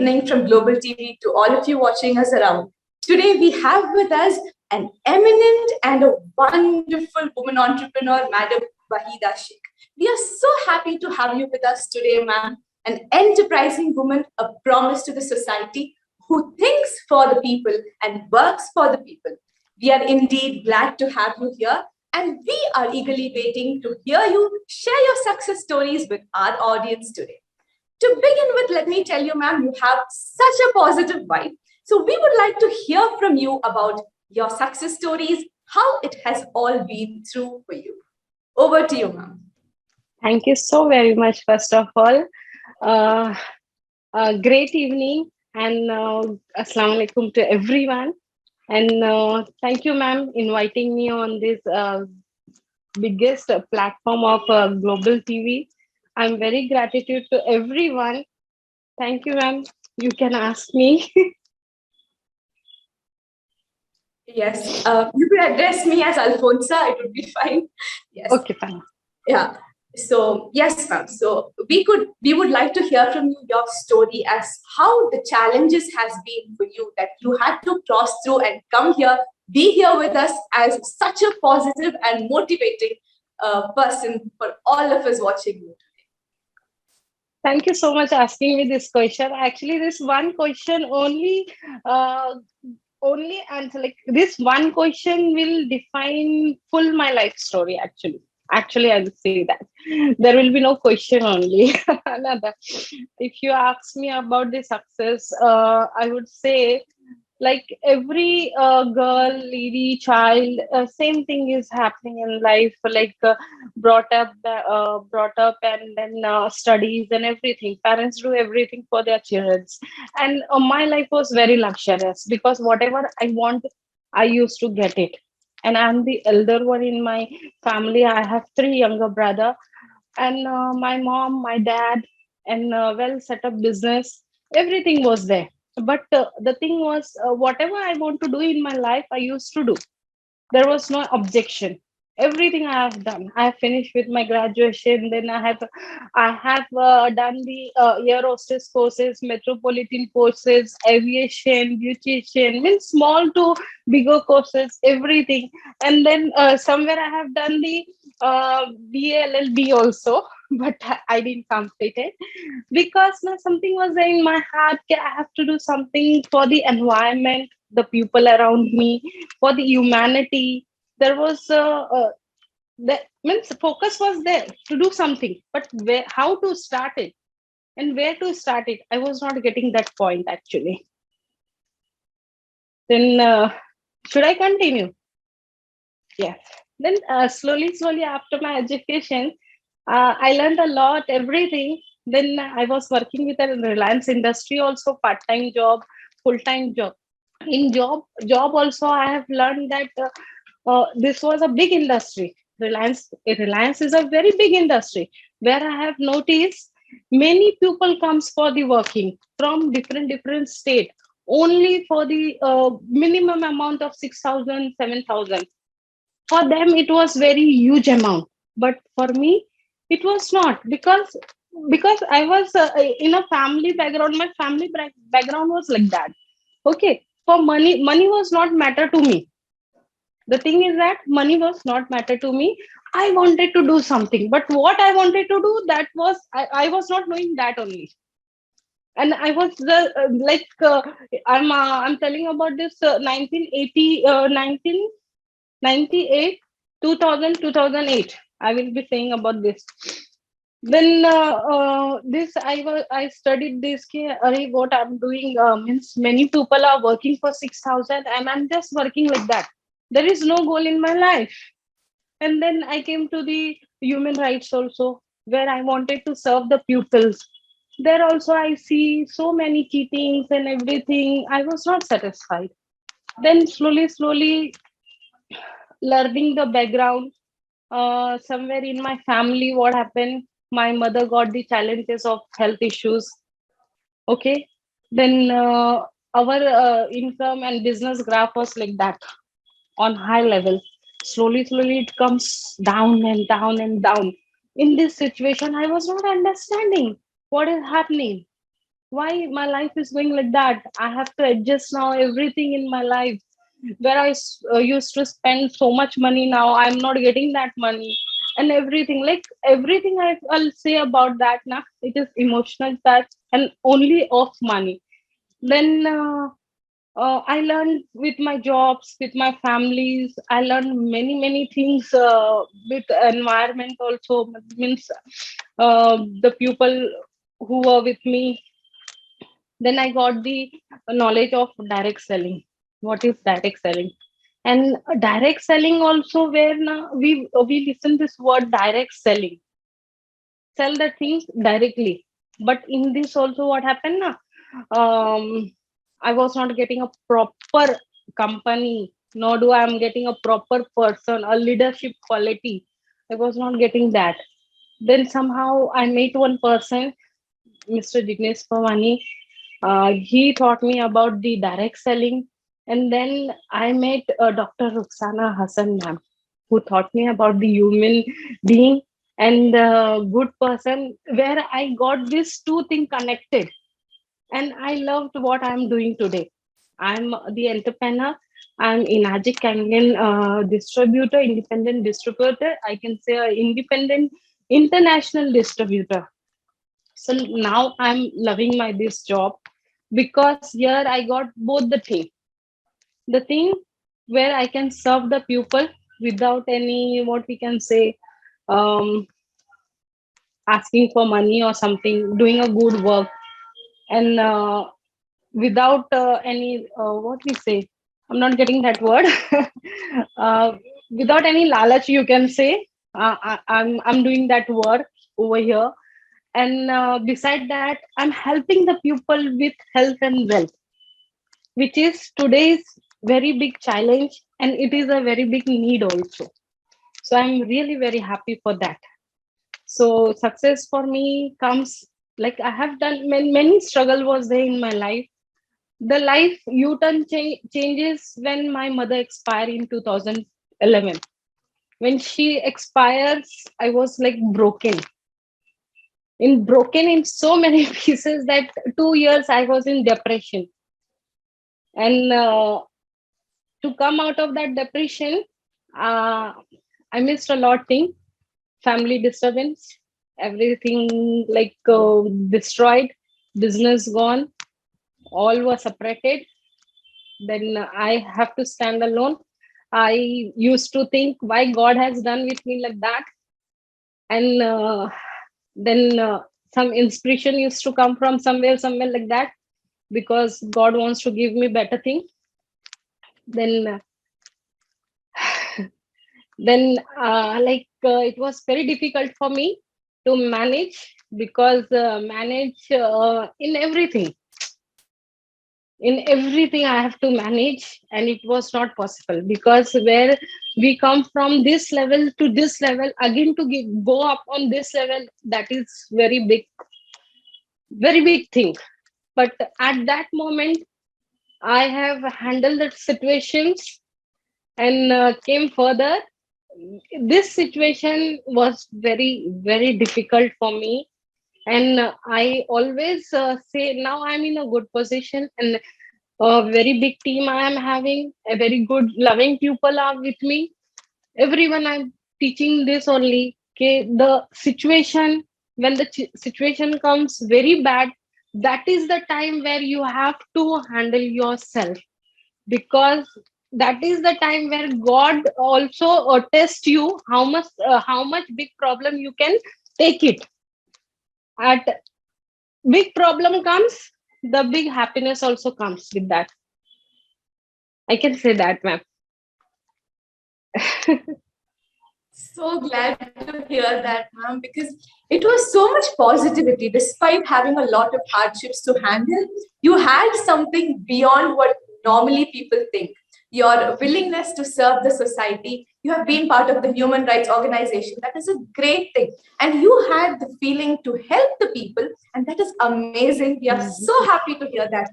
evening from Global TV to all of you watching us around. Today we have with us an eminent and a wonderful woman entrepreneur, Madam Vahida Shaikh. We are so happy to have you with us today, ma'am. An enterprising woman, a promise to the society who thinks for the people and works for the people. We are indeed glad to have you here, and we are eagerly waiting to hear you share your success stories with our audience today. To begin with, let me tell you, ma'am, you have such a positive vibe. So we would like to hear from you about your success stories, how it has all been through for you. Over to you, ma'am. Thank you so very much, first of all. Uh, Great evening and Assalamu alaikum to everyone. And thank you, ma'am, inviting me on this biggest platform of global TV. I'm very gratitude to everyone. Thank you, ma'am. You can ask me. Yes, you could address me as Alfonsa, it would be fine. Yes. Okay, fine. Yeah. So yes, ma'am. So we would like to hear from you your story as how the challenges has been for you that you had to cross through and come here, be here with us as such a positive and motivating person for all of us watching you. Thank you so much asking me this question. Actually, this one question only answer, like this one question will define full my life story. Actually, I'll say that there will be no question only. Another. If you ask me about the success, I would say like every girl, lady, child, same thing is happening in life. Like brought up, and then studies and everything. Parents do everything for their children, and my life was very luxurious because whatever I want, I used to get it. And I'm the elder one in my family. I have three younger brother, and my mom, my dad, and well set up business. Everything was there. But the thing was, whatever I want to do in my life, I used to do. There was no objection. Everything I have done, I have finished with my graduation. Then I have done the air hostess courses, metropolitan courses, aviation, beautician, means small to bigger courses, everything. And then somewhere I have done the BLLB also, but I didn't complete it because now something was there in my heart. I have to do something for the environment, the people around me, for the humanity. There was that means focus was there to do something, but where, how to start it and where to start it, I was not getting that point actually. Then should I continue? Yes. Then slowly after my education, I learned a lot, everything. Then I was working with a Reliance industry also, part-time job, full-time job. In job also, I have learned that this was a big industry. Reliance is a very big industry where I have noticed many people comes for the working from different state only for the minimum amount of 6,000, 7,000. For them it was very huge amount, but for me it was not, because I was in a family background. My family background was like that. Okay, for money was not matter to me. The thing is that money was not matter to me. I wanted to do something, but what I wanted to do, that was I was not knowing that only. And I was the I'm telling about this 1980 1998, 2000, 2008. I will be saying about this. Then this I studied this. What I'm doing means many people are working for 6,000 and I'm just working like that. There is no goal in my life. And then I came to the human rights also, where I wanted to serve the pupils. There also I see so many cheatings and everything. I was not satisfied. Then slowly learning the background, somewhere in my family, what happened, my mother got the challenges of health issues. Okay, then our income and business graph was like that, on high level. Slowly it comes down and down and down. In this situation, I was not understanding what is happening. why my life is going like that. I have to adjust now everything in my life, where used to spend so much money, now I'm not getting that money. And everything, like everything I'll say about that now, it is emotional touch and only of money. Then I learned with my jobs, with my families. I learned many things with environment also. Means the people who were with me. Then I got the knowledge of direct selling. What is direct selling? And direct selling also, where now we listen this word direct selling, sell the things directly. But in this also, what happened now? I was not getting a proper company, nor do I am getting a proper person, a leadership quality. I was not getting that. Then somehow I met one person, Mr. Jignesh Pawani. He taught me about the direct selling. And then I met Dr. Ruxana Hassan ma'am, who taught me about the human being and good person, where I got these two things connected. And I loved what I'm doing today. I'm the entrepreneur. I'm Inagic Canadian distributor, independent distributor. I can say independent international distributor. So now I'm loving my this job, because here I got both the thing where I can serve the people without any, what we can say, um, asking for money or something, doing a good work, and without any, what we say, I'm not getting that word. uh, Without any lalach, you can say. I'm doing that work over here. And beside that, I'm helping the people with health and wealth, which is today's very big challenge, and it is a very big need also. So I'm really very happy for that. So success for me comes, like I have done many struggle was there in my life. The life u-turn changes when my mother expired in 2011. When she expires, I was like broken in so many pieces that 2 years I was in depression. And to come out of that depression, uh, I missed a lot thing. Family disturbance, everything like destroyed, business gone, all were separated. Then I have to stand alone. I used to think why God has done with me like that. And then some inspiration used to come from somewhere like that, because God wants to give me better thing. Then it was very difficult for me to manage, because manage in everything I have to manage, and it was not possible, because where we come from this level to this level again to go up on this level, that is very big thing. But at that moment, I have handled the situations and came further. This situation was very difficult for me. And I always say now I'm in a good position, and a very big team I am having, a very good loving people are with me. Everyone I'm teaching this only. Okay, the situation, when the situation comes very bad, that is the time where you have to handle yourself, because that is the time where God also tests you how much big problem you can take it. At big problem comes, the big happiness also comes with that. I can say that, ma'am. So glad to hear that, ma'am, because it was so much positivity. Despite having a lot of hardships to handle, you had something beyond what normally people think. Your willingness to serve the society, you have been part of the human rights organization. That is a great thing. And you had the feeling to help the people, and that is amazing. We are so happy to hear that.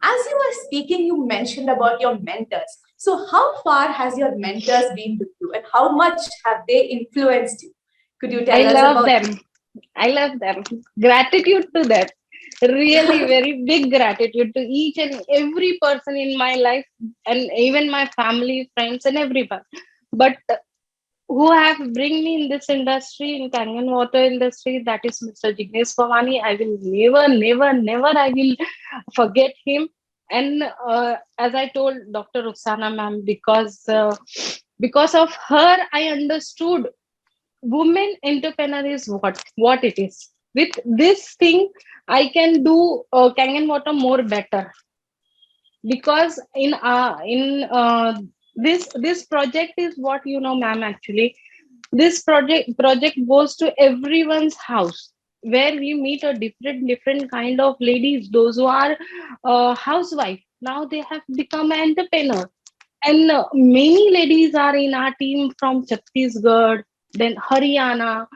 As you were speaking, you mentioned about your mentors. So, how far has your mentors been with you, and how much have they influenced you? Could you I tell us love about them. it? I love them. Gratitude to them. Really very big gratitude to each and every person in my life, and even my family, friends, and everyone. But who have bring me in this industry, in Kangen water industry, that is Mr. Jignesh Pawani. I will never, never, never I will forget him. And as I told Dr. Ruxana ma'am, because of her I understood women entrepreneur is what it is. With this thing I can do Kangen water more better, because in this project is what, you know, ma'am, actually this project goes to everyone's house, where we meet a different kind of ladies, those who are housewife, now they have become an entrepreneur. And many ladies are in our team from Chhattisgarh, then Haryana,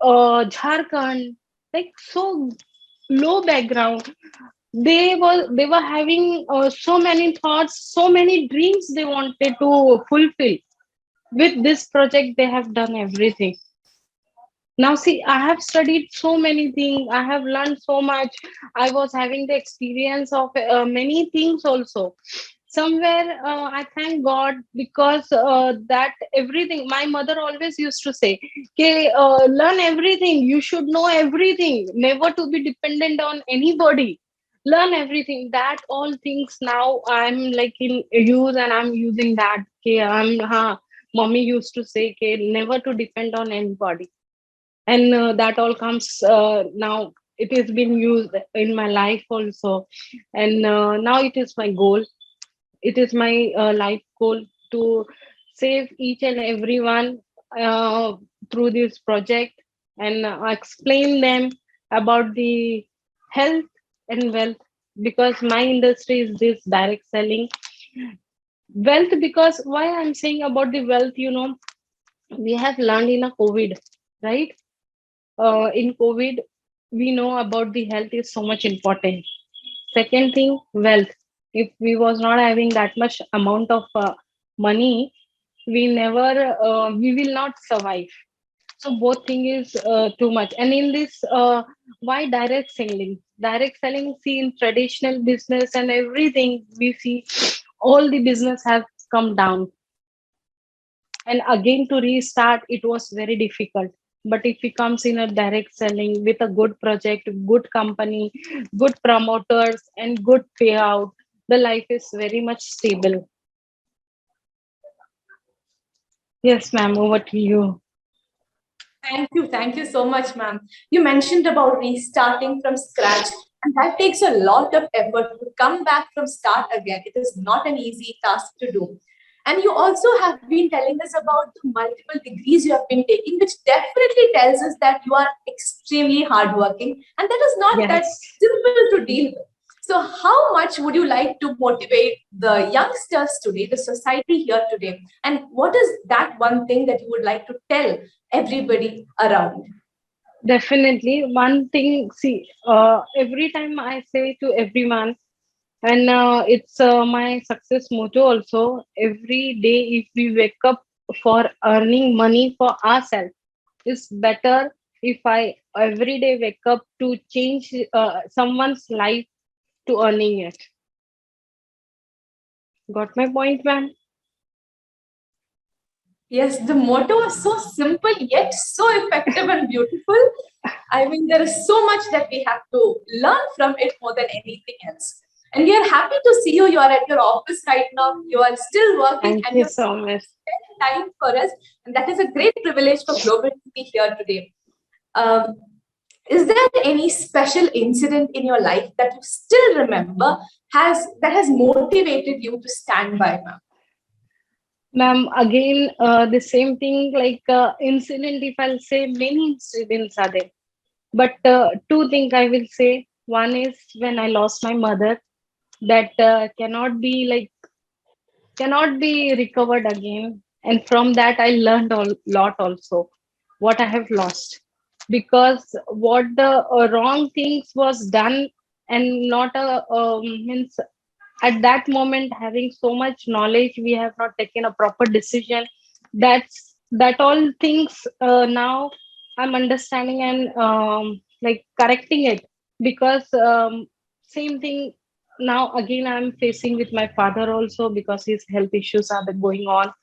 Jharkhand, like so low background. They were having so many thoughts, so many dreams they wanted to fulfill. With this project they have done everything. Now see, I have studied so many things, I have learned so much, I was having the experience of many things also. Somewhere I thank God, because that everything my mother always used to say, okay, learn everything, you should know everything, never to be dependent on anybody, learn everything. That all things now I'm like in use, and I'm using that. Okay, mommy used to say, okay, never to depend on anybody. And that all comes now, it has been used in my life also. And now it is my goal, it is my life goal to save each and everyone through this project, and explain them about the health and wealth, because my industry is this direct selling wealth. Because why I'm saying about the wealth, you know, we have learned in a COVID, right? In COVID, we know about the health is so much important. Second thing, wealth. If we was not having that much amount of money, we will not survive. So both thing is too much. And in this, why direct selling? Direct selling, see, in traditional business and everything, we see all the business have come down, and again to restart it was very difficult. But if he comes in a direct selling with a good project, good company, good promoters, and good payout, the life is very much stable. Yes, ma'am, over to you. Thank you so much, ma'am. You mentioned about restarting from scratch, and that takes a lot of effort to come back from start again. It is not an easy task to do. And you also have been telling us about the multiple degrees you have been taking, which definitely tells us that you are extremely hardworking, and that is not that Yes. simple to deal with. So, how much would you like to motivate the youngsters today, the society here today? And what is that one thing that you would like to tell everybody around? Definitely. One thing, see, every time I say to everyone, and it's my success motto also, every day if we wake up for earning money for ourselves, it's better if I every day wake up to change someone's life to earning it. Got my point, man? Yes, the motto is so simple yet so effective and beautiful. I mean, there is so much that we have to learn from it more than anything else. And we are happy to see you. You are at your office right now. You are still working Thank and you you're so much. spending time for us. And that is a great privilege for Global to be here today. Um, is there any special incident in your life that you still remember has motivated you to stand by now? Ma'am, again, the same thing like incident, if I'll say many incidents are there. But two things I will say. One is when I lost my mother, that cannot be recovered again. And from that, I learned a lot also what I have lost, because what the wrong things was done, and not a means at that moment having so much knowledge, we have not taken a proper decision. That all things now I'm understanding and like correcting it. because same thing now again I'm facing with my father also, because his health issues are going on.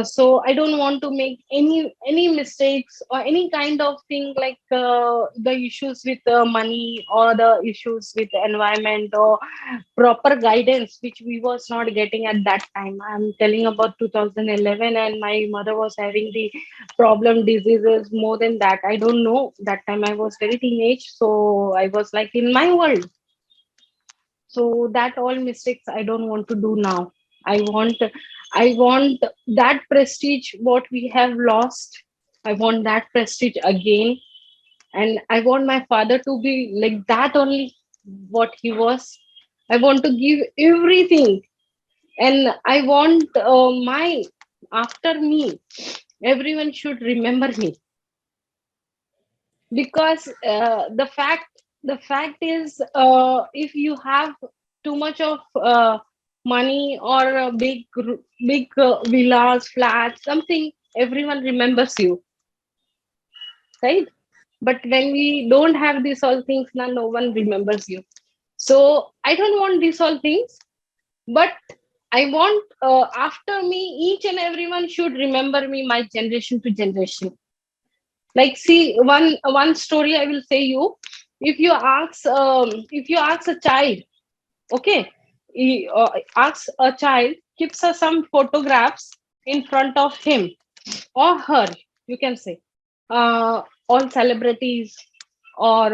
So I don't want to make any mistakes or any kind of thing, like the issues with money, or the issues with the environment, or proper guidance which we was not getting at that time. I'm telling about 2011, and my mother was having the problem diseases more than that. I don't know, that time I was very teenage, so I was like in my world. So that all mistakes I don't want to do now. I want i want that prestige what we have lost. I want that prestige again, and I want my father to be like that only, what he was. I want to give everything, and I want my after me everyone should remember me. Because the fact is, if you have too much of money, or a big villas, flats, something, everyone remembers you, right? But when we don't have these all things, now no one remembers you. So I don't want these all things, but I want, after me, each and everyone should remember me, my generation to generation. Like, see, one story I will say you. If you ask a child, okay, ask a child, keeps her some photographs in front of him or her, you can say, all celebrities, or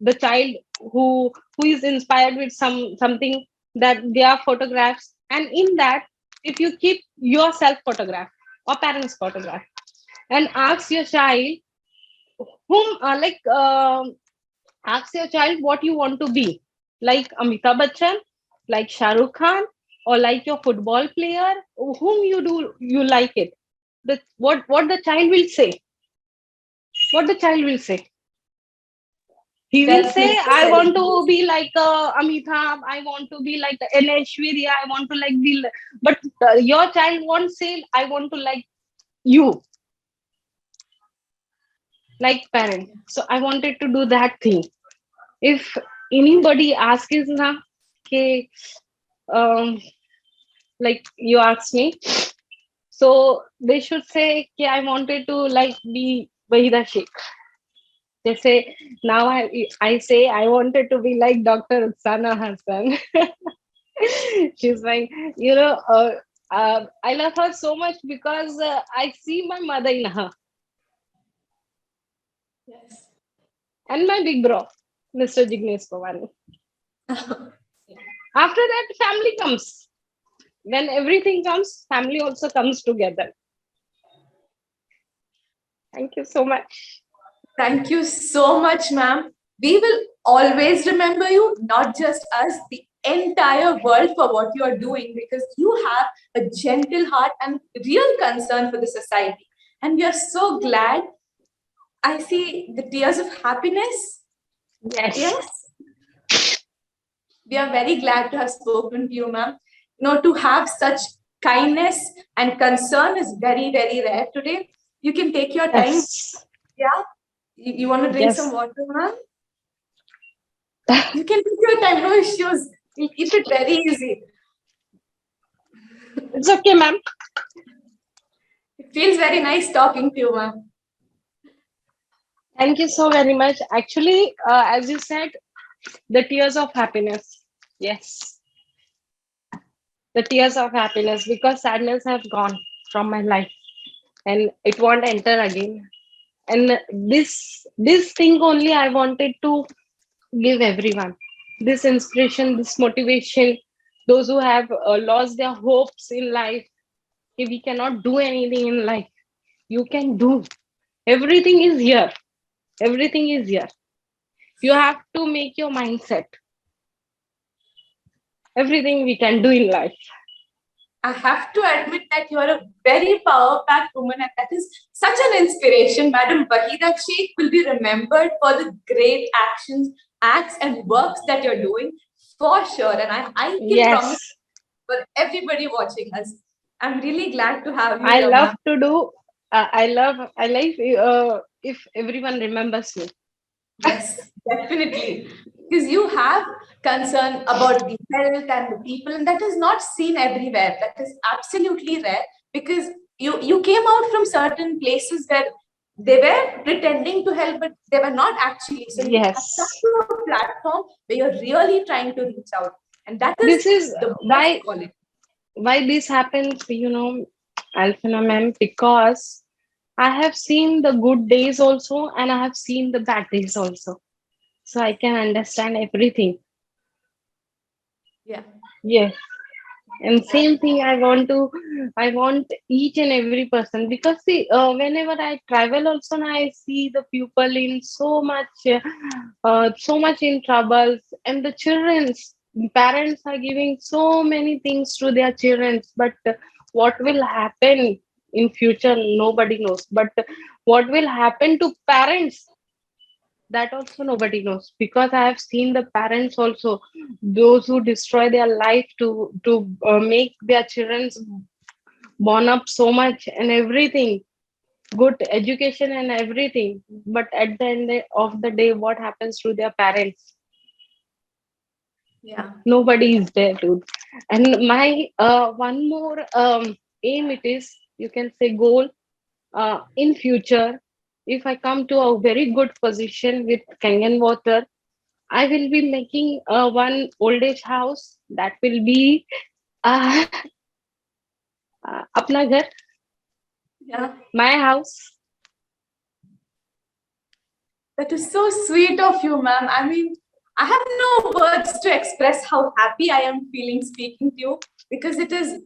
the child who is inspired with something, that they are photographs, and in that, if you keep yourself photograph or parents photograph, and ask your child, whom ask your child what you want to be, like Amitabh Bachchan, like Shah Rukh Khan, or like your football player, whom you like it. What the child will say? What the child will say? He will say, Definitely a I want to celebrity. be like Amitabh, I want to be like an Aishwarya, I want to like be, but your child won't say, I want to like you, like parent. So I wanted to do that thing. If anybody asks na, okay, um like you asked me, so they should say, okay, I wanted to like be Vahida Sheikh. They say, now I say I wanted to be like Dr. Rukhsana Hassan. She's like, I love her so much because I see my mother in her, Yes. and my big bro, Mr. Jignesh Pawani. After that, family comes. When everything comes, family also comes together. Thank you so much. Thank you so much, ma'am. We will always remember you, not just us, the entire world, for what you are doing, because you have a gentle heart and real concern for the society. And we are so glad. I see the tears of happiness. Yes. Yes, we are very glad to have spoken to you, ma'am. To have such kindness and concern is very, very rare today. You can take your time. Yes. Yeah. You want to drink some Yes. water, ma'am? You can take your time, no issues. We'll keep it very easy. It's okay, ma'am. It feels very nice talking to you, ma'am. Thank you so very much. Actually, as you said, the tears of happiness. Yes, the tears of happiness, because sadness has gone from my life, and it won't enter again. And this thing only I wanted to give everyone, this inspiration, this motivation, those who have lost their hopes in life. If we cannot do anything in life, you can do. Everything is here. Everything is here. You have to make your mindset. Everything we can do in life. I have to admit that you are a very power-packed woman, and that is such an inspiration. Madam Vahida Sheikh will be remembered for the great acts, and works that you're doing, for sure. And I can promise Yes, for everybody watching us. I'm really glad to have you I here, love ma'am. to do. I like if everyone remembers me. Yes, definitely. Because you have concern about the health and the people, and that is not seen everywhere. That is absolutely rare because you came out from certain places where they were pretending to help, but they were not actually. So you have come Yes. to a platform where you're really trying to reach out, and that is This is the best why quality. this happens, Alfina ma'am, because I have seen the good days also and I have seen the bad days also. So I can understand everything. Yeah. Yes. And same thing I want each and every person, because see, whenever I travel also, now I see the people in so much in troubles, and the children's parents are giving so many things to their childrens, but what will happen in future nobody knows, but what will happen to parents, that also nobody knows, because I have seen the parents also, those who destroy their life to make their children born up so much and everything, good education and everything, but at the end of the day what happens to their parents? Yeah. Nobody is there, dude. And my one more aim, it is, you can say, goal, in future, if I come to a very good position with Kangen water, I will be making one old age house that will be uh, apna ghar, Yeah. my house. That is so sweet of you, ma'am. I mean, I have no words to express how happy I am feeling speaking to you because it is,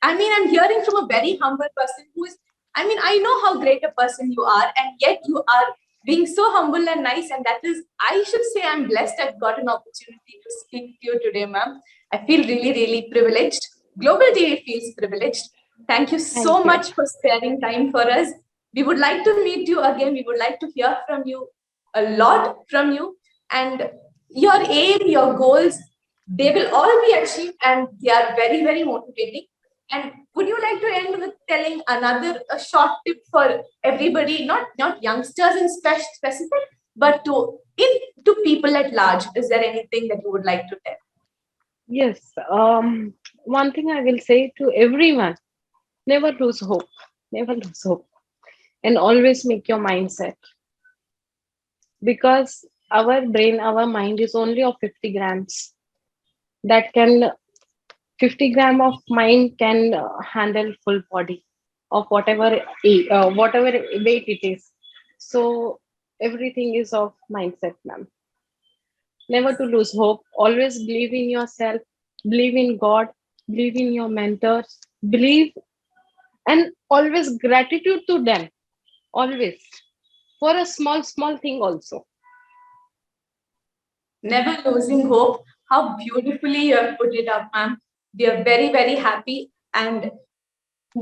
I mean, I'm hearing from a very humble person who is, I mean, I know how great a person you are, and yet you are being so humble and nice. And that is, I should say, I'm blessed I've got an opportunity to speak to you today, ma'am. I feel really, really privileged. Global TV feels privileged. Thank you Thank so you. much for sparing time for us. We would like to meet you again. We would like to hear from you a lot from you, and your aim, your goals, they will all be achieved, and they are very, very motivating. And would you like to end with telling another a short tip for everybody, not youngsters in specific, but to people at large? Is there anything that you would like to tell? Yes. One thing I will say to everyone: never lose hope. Never lose hope, and always make your mindset, because our brain, our mind is only of 50 grams. That can 50 gram of mind can handle full body of whatever weight it is. So everything is of mindset, ma'am. Never to lose hope. Always believe in yourself. Believe in God. Believe in your mentors. Believe, and always gratitude to them. Always for a small thing also. Never losing hope. How beautifully you have put it up, ma'am. We are very, very happy and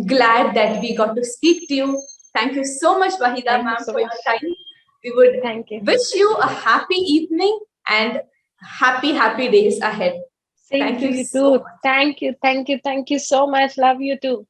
glad that we got to speak to you. Thank you so much, Vahida Thank you ma'am, so for much. your time. We would Thank you. wish you a happy evening and happy, happy days ahead. Same Thank to you you so too. much. Thank you. Thank you. Thank you so much. Love you too.